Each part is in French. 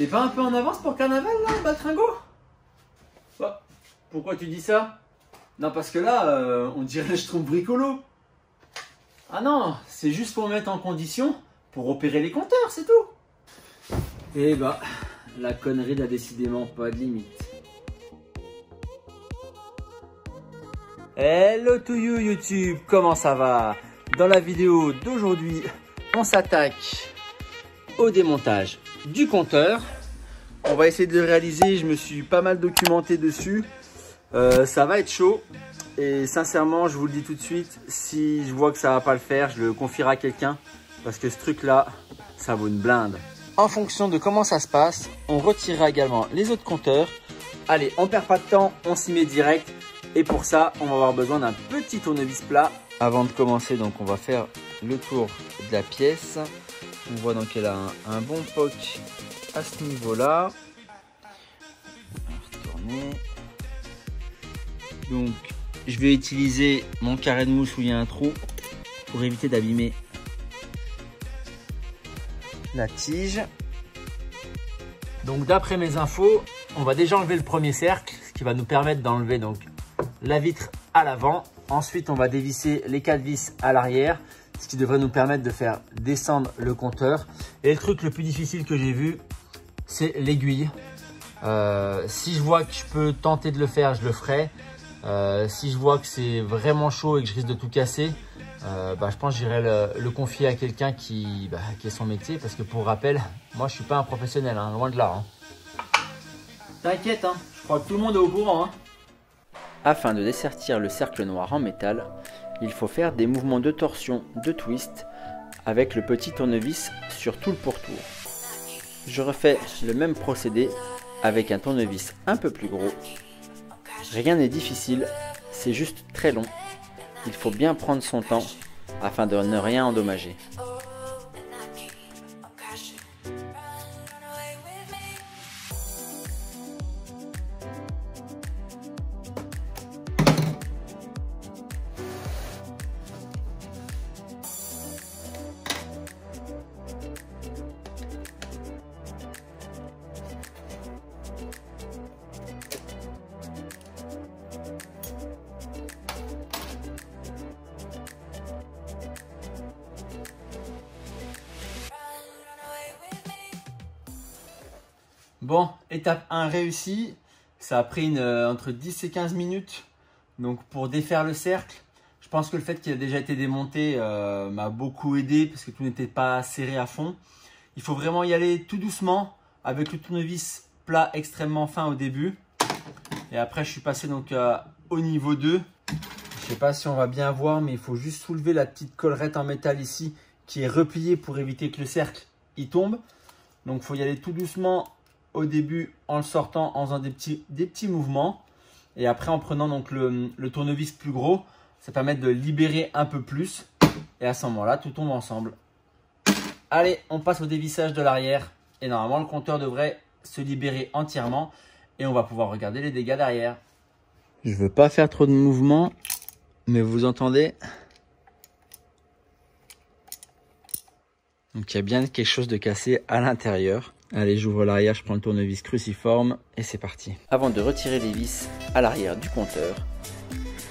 T'es pas un peu en avance pour carnaval là, Batringo? Bah, pourquoi tu dis ça? Non, parce que là, on dirait je trouve bricolo. Ah non, c'est juste pour me mettre en condition pour opérer les compteurs, c'est tout. Et bah, la connerie n'a décidément pas de limite. Hello to you YouTube, comment ça va? Dans la vidéo d'aujourd'hui, on s'attaque au démontage du compteur. On va essayer de le réaliser, je me suis pas mal documenté dessus. Ça va être chaud et sincèrement, je vous le dis tout de suite, si je vois que ça va pas le faire, je le confierai à quelqu'un parce que ce truc là, ça vaut une blinde. En fonction de comment ça se passe, on retirera également les autres compteurs. Allez, on perd pas de temps, on s'y met direct. Et pour ça, on va avoir besoin d'un petit tournevis plat. Avant de commencer, donc on va faire le tour de la pièce. On voit donc qu'elle a un bon poc à ce niveau-là. Retourner. Donc, je vais utiliser mon carré de mousse où il y a un trou pour éviter d'abîmer la tige. Donc, d'après mes infos, on va déjà enlever le premier cercle, ce qui va nous permettre d'enlever donc la vitre à l'avant. Ensuite, on va dévisser les 4 vis à l'arrière, ce qui devrait nous permettre de faire descendre le compteur. Et le truc le plus difficile que j'ai vu, c'est l'aiguille. Si je vois que je peux tenter de le faire, je le ferai. Si je vois que c'est vraiment chaud et que je risque de tout casser, je pense que j'irai le confier à quelqu'un qui est son métier. Parce que pour rappel, moi je suis pas un professionnel, hein, loin de là. Hein. T'inquiète, hein, je crois que tout le monde est au courant. Hein. Afin de dessertir le cercle noir en métal, il faut faire des mouvements de torsion, de twist avec le petit tournevis sur tout le pourtour. Je refais le même procédé avec un tournevis un peu plus gros. Rien n'est difficile, c'est juste très long. Il faut bien prendre son temps afin de ne rien endommager. Bon, étape 1 réussie. Ça a pris entre 10 et 15 minutes. Donc pour défaire le cercle, je pense que le fait qu'il a déjà été démonté m'a beaucoup aidé parce que tout n'était pas serré à fond. Il faut vraiment y aller tout doucement avec le tournevis plat extrêmement fin au début. Et après je suis passé donc au niveau 2. Je sais pas si on va bien voir, mais il faut juste soulever la petite collerette en métal ici qui est repliée pour éviter que le cercle y tombe. Donc il faut y aller tout doucement au début en le sortant, en faisant des petits mouvements. Et après en prenant donc le tournevis plus gros, ça permet de libérer un peu plus. Et à ce moment-là, tout tombe ensemble. Allez, on passe au dévissage de l'arrière. Et normalement, le compteur devrait se libérer entièrement. Et on va pouvoir regarder les dégâts derrière. Je veux pas faire trop de mouvements, mais vous entendez? Donc il y a bien quelque chose de cassé à l'intérieur. Allez, j'ouvre l'arrière, je prends le tournevis cruciforme et c'est parti. Avant de retirer les vis à l'arrière du compteur,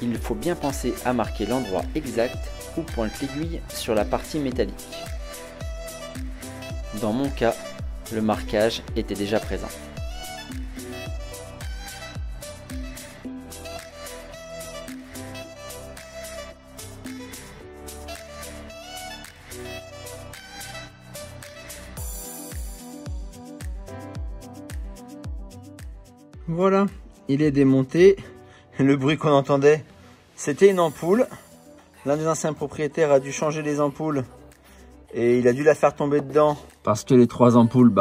il faut bien penser à marquer l'endroit exact où pointe l'aiguille sur la partie métallique. Dans mon cas, le marquage était déjà présent. Voilà, il est démonté. Le bruit qu'on entendait, c'était une ampoule. L'un des anciens propriétaires a dû changer les ampoules et il a dû la faire tomber dedans parce que les 3 ampoules,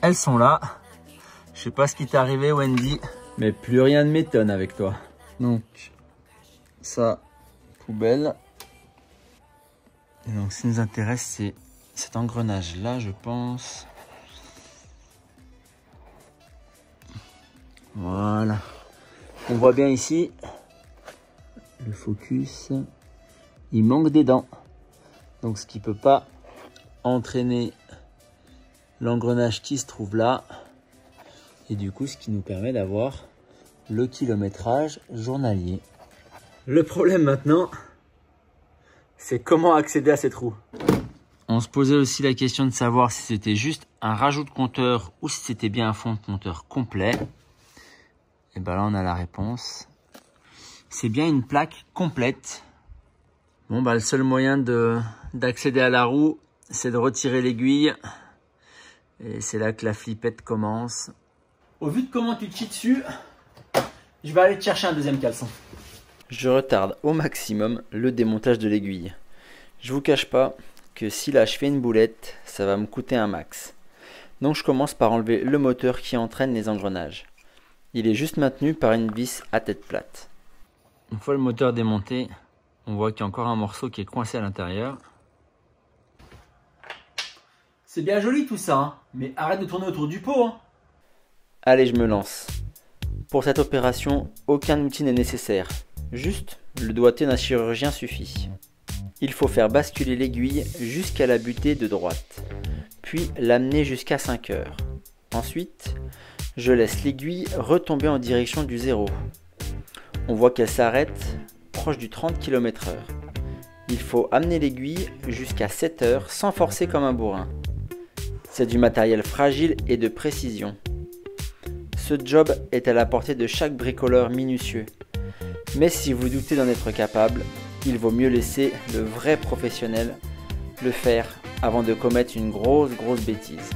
elles sont là. Je sais pas ce qui t'est arrivé, Wendy, mais plus rien ne m'étonne avec toi. Donc, ça, poubelle. Et donc, ce qui nous intéresse, c'est cet engrenage-là, je pense. Voilà. On voit bien ici le focus. Il manque des dents. Donc ce qui peut pas entraîner l'engrenage qui se trouve là. Et du coup, ce qui nous permet d'avoir le kilométrage journalier. Le problème maintenant, c'est comment accéder à ces trous. On se posait aussi la question de savoir si c'était juste un rajout de compteur ou si c'était bien un fond de compteur complet. Et bien là, on a la réponse. C'est bien une plaque complète. Bon, bah, le seul moyen d'accéder à la roue, c'est de retirer l'aiguille. Et c'est là que la flippette commence. Au vu de comment tu te chies dessus, je vais aller te chercher un deuxième caleçon. Je retarde au maximum le démontage de l'aiguille. Je vous cache pas que si là je fais une boulette, ça va me coûter un max. Donc je commence par enlever le moteur qui entraîne les engrenages. Il est juste maintenu par une vis à tête plate. Une fois le moteur démonté, on voit qu'il y a encore un morceau qui est coincé à l'intérieur. C'est bien joli tout ça, hein, mais arrête de tourner autour du pot. Hein. Allez, je me lance. Pour cette opération, aucun outil n'est nécessaire. Juste le doigté d'un chirurgien suffit. Il faut faire basculer l'aiguille jusqu'à la butée de droite, puis l'amener jusqu'à 5 heures. Ensuite, je laisse l'aiguille retomber en direction du zéro. On voit qu'elle s'arrête proche du 30 km/h. Il faut amener l'aiguille jusqu'à 7 heures sans forcer comme un bourrin. C'est du matériel fragile et de précision. Ce job est à la portée de chaque bricoleur minutieux. Mais si vous doutez d'en être capable, il vaut mieux laisser le vrai professionnel le faire avant de commettre une grosse bêtise.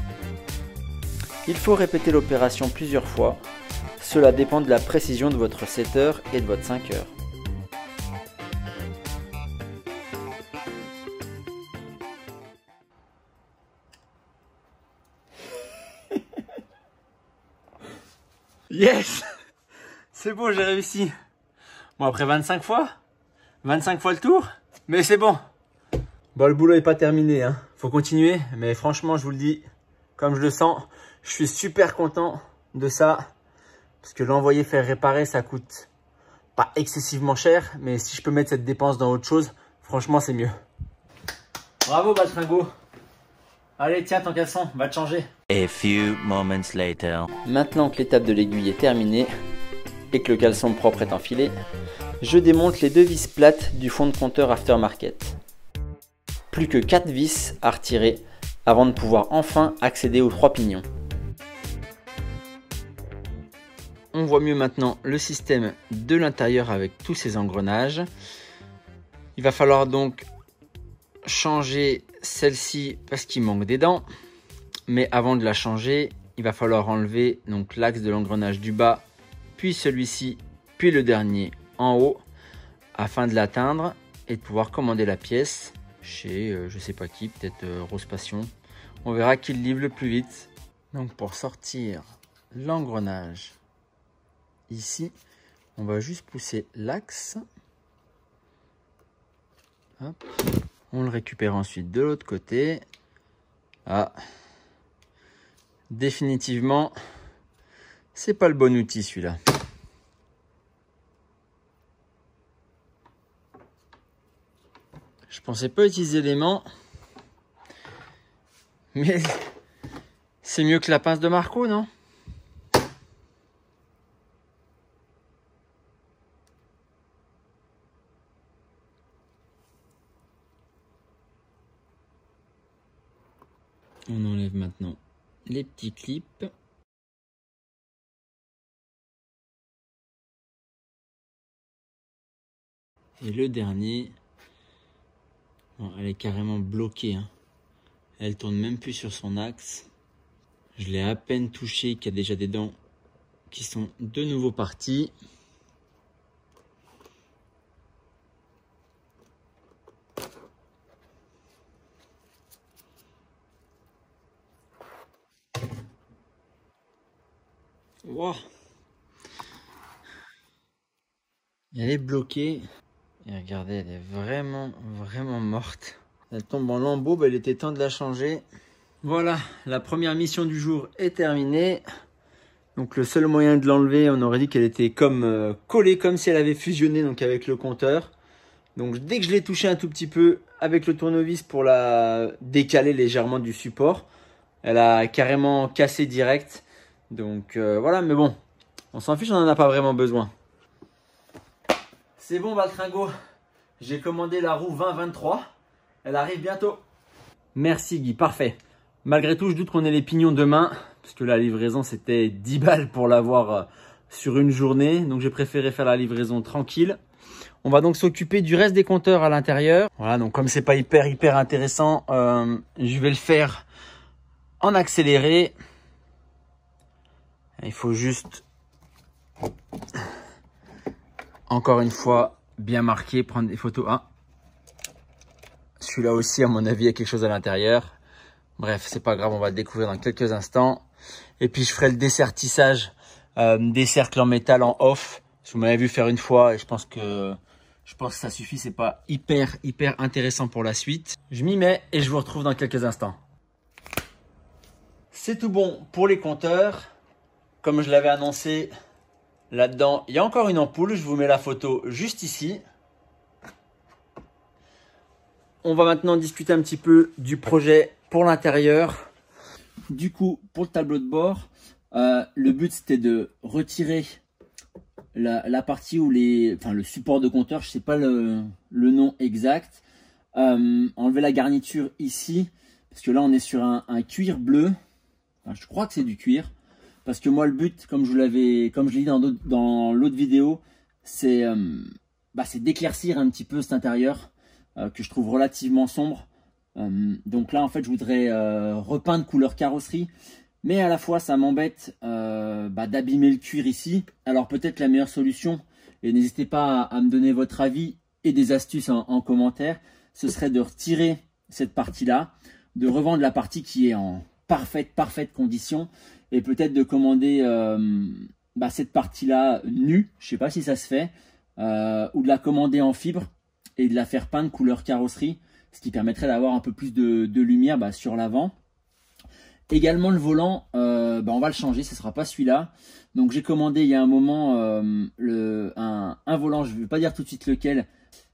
Il faut répéter l'opération plusieurs fois. Cela dépend de la précision de votre 7 heures et de votre 5 heures. Yes! C'est bon, j'ai réussi. Bon, après 25 fois le tour, mais c'est bon. Bon, le boulot n'est pas terminé, hein. Faut continuer, mais franchement, je vous le dis, comme je le sens, je suis super content de ça. Parce que l'envoyer faire réparer, ça coûte pas excessivement cher, mais si je peux mettre cette dépense dans autre chose, franchement, c'est mieux. Bravo, Baltringo. Allez, tiens, ton caleçon, va te changer. A few moments later. Maintenant que l'étape de l'aiguille est terminée et que le caleçon propre est enfilé, je démonte les deux vis plates du fond de compteur aftermarket. Plus que 4 vis à retirer avant de pouvoir enfin accéder aux 3 pignons. On voit mieux maintenant le système de l'intérieur avec tous ces engrenages. Il va falloir donc changer celle-ci parce qu'il manque des dents. Mais avant de la changer, il va falloir enlever donc l'axe de l'engrenage du bas, puis celui-ci, puis le dernier en haut, afin de l'atteindre et de pouvoir commander la pièce chez je sais pas qui, peut-être Rose Passion. On verra qui le livre le plus vite. Donc pour sortir l'engrenage, ici, on va juste pousser l'axe. Hop. On le récupère ensuite de l'autre côté. Ah, définitivement, c'est pas le bon outil celui-là. Je pensais pas utiliser l'aimant, mais c'est mieux que la pince de Marco, non? On enlève maintenant les petits clips. Et le dernier, bon, elle est carrément bloquée, hein. Elle tourne même plus sur son axe. Je l'ai à peine touché, qu'il y a déjà des dents qui sont de nouveau parties. Wow. Elle est bloquée. Et regardez, elle est vraiment morte. Elle tombe en lambeaux, bah, il était temps de la changer. Voilà, la première mission du jour est terminée. Donc le seul moyen de l'enlever, on aurait dit qu'elle était comme collée, comme si elle avait fusionné donc avec le compteur. Donc dès que je l'ai touché un tout petit peu avec le tournevis pour la décaler légèrement du support, Elle a carrément cassé direct. Donc voilà, mais bon, on s'en fiche, on n'en a pas vraiment besoin. C'est bon Valtringo, j'ai commandé la roue 2023. Elle arrive bientôt. Merci Guy, parfait. Malgré tout, je doute qu'on ait les pignons demain. Parce que la livraison, c'était 10 balles pour l'avoir sur une journée. Donc j'ai préféré faire la livraison tranquille. On va donc s'occuper du reste des compteurs à l'intérieur. Voilà, donc comme c'est pas hyper intéressant, je vais le faire en accéléré. Il faut juste, encore une fois, bien marquer, prendre des photos. Ah, celui-là aussi, à mon avis, il y a quelque chose à l'intérieur. Bref, c'est pas grave, on va le découvrir dans quelques instants. Et puis je ferai le dessertissage des cercles en métal en off. Vous m'avez vu faire une fois et je pense que ça suffit. C'est pas hyper intéressant pour la suite. Je m'y mets et je vous retrouve dans quelques instants. C'est tout bon pour les compteurs. Comme je l'avais annoncé, là-dedans, il y a encore une ampoule. Je vous mets la photo juste ici. On va maintenant discuter un petit peu du projet pour l'intérieur. Du coup, pour le tableau de bord, le but c'était de retirer la partie où le support de compteur, je ne sais pas le nom exact. Enlever la garniture ici, parce que là on est sur un cuir bleu. Enfin, je crois que c'est du cuir. Parce que moi le but, comme je l'ai dit dans l'autre vidéo, c'est d'éclaircir un petit peu cet intérieur que je trouve relativement sombre. Donc là en fait je voudrais repeindre couleur carrosserie, mais à la fois ça m'embête d'abîmer le cuir ici. Alors peut-être la meilleure solution, et n'hésitez pas à me donner votre avis et des astuces en commentaire, ce serait de retirer cette partie là, de revendre la partie qui est en parfaite condition, et peut-être de commander cette partie là nue, je sais pas si ça se fait, ou de la commander en fibre et de la faire peindre couleur carrosserie, ce qui permettrait d'avoir un peu plus de lumière sur l'avant. Également le volant, on va le changer, ce ne sera pas celui-là. Donc j'ai commandé il y a un moment un volant, je ne vais pas dire tout de suite lequel.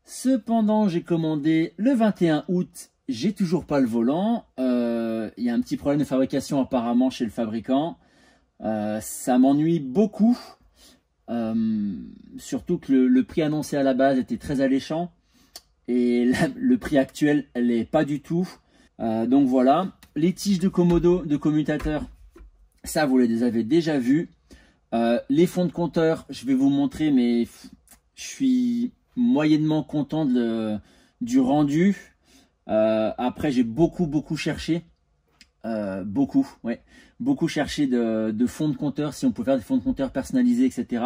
Cependant j'ai commandé le 21 août, j'ai toujours pas le volant. Il y a un petit problème de fabrication apparemment chez le fabricant. Ça m'ennuie beaucoup, surtout que le prix annoncé à la base était très alléchant. Et là, le prix actuel, elle n'est pas du tout. Donc voilà. Les tiges de commodo, de commutateur, ça vous les avez déjà vus. Les fonds de compteur, je vais vous montrer, mais je suis moyennement content du rendu. Après, j'ai beaucoup cherché. Beaucoup cherché de fonds de compteur, si on peut faire des fonds de compteur personnalisés, etc.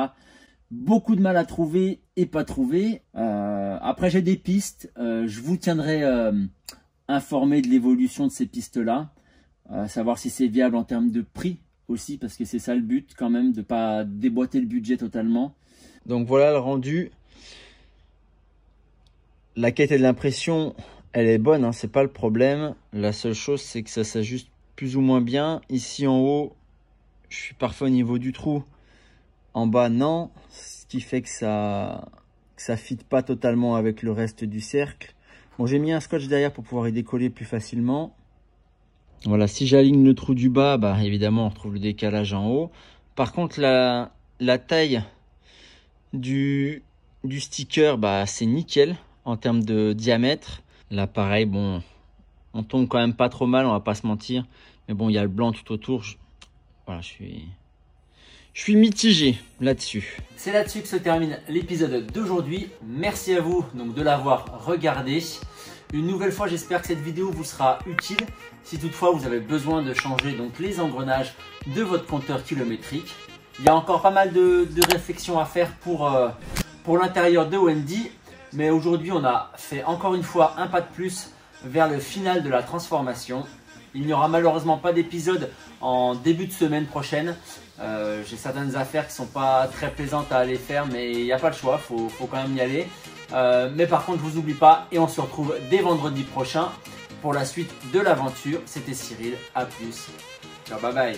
Beaucoup de mal à trouver et pas trouver. Après j'ai des pistes, je vous tiendrai informé de l'évolution de ces pistes là, savoir si c'est viable en termes de prix aussi, parce que c'est ça le but quand même, de pas déboîter le budget totalement. Donc voilà le rendu. La qualité de l'impression, elle est bonne, hein, c'est pas le problème. La seule chose c'est que ça s'ajuste plus ou moins bien. Ici en haut, je suis parfait au niveau du trou. En bas, non, ce qui fait que ça fit pas totalement avec le reste du cercle. Bon, j'ai mis un scotch derrière pour pouvoir y décoller plus facilement. Voilà, si j'aligne le trou du bas, évidemment, on retrouve le décalage en haut. Par contre, la taille du sticker, c'est nickel en termes de diamètre. Là, pareil, bon, on tombe quand même pas trop mal, on va pas se mentir. Mais bon, il y a le blanc tout autour. Voilà, je suis mitigé là-dessus. C'est là-dessus que se termine l'épisode d'aujourd'hui. Merci à vous donc de l'avoir regardé. Une nouvelle fois, j'espère que cette vidéo vous sera utile. Si toutefois vous avez besoin de changer donc les engrenages de votre compteur kilométrique, il y a encore pas mal de réflexions à faire pour l'intérieur de Wendy. Mais aujourd'hui, on a fait encore une fois un pas de plus vers le final de la transformation. Il n'y aura malheureusement pas d'épisode en début de semaine prochaine. J'ai certaines affaires qui ne sont pas très plaisantes à aller faire, mais il n'y a pas le choix, faut quand même y aller. Mais par contre, je ne vous oublie pas et on se retrouve dès vendredi prochain pour la suite de l'aventure. C'était Cyril, à plus. Ciao, bye bye.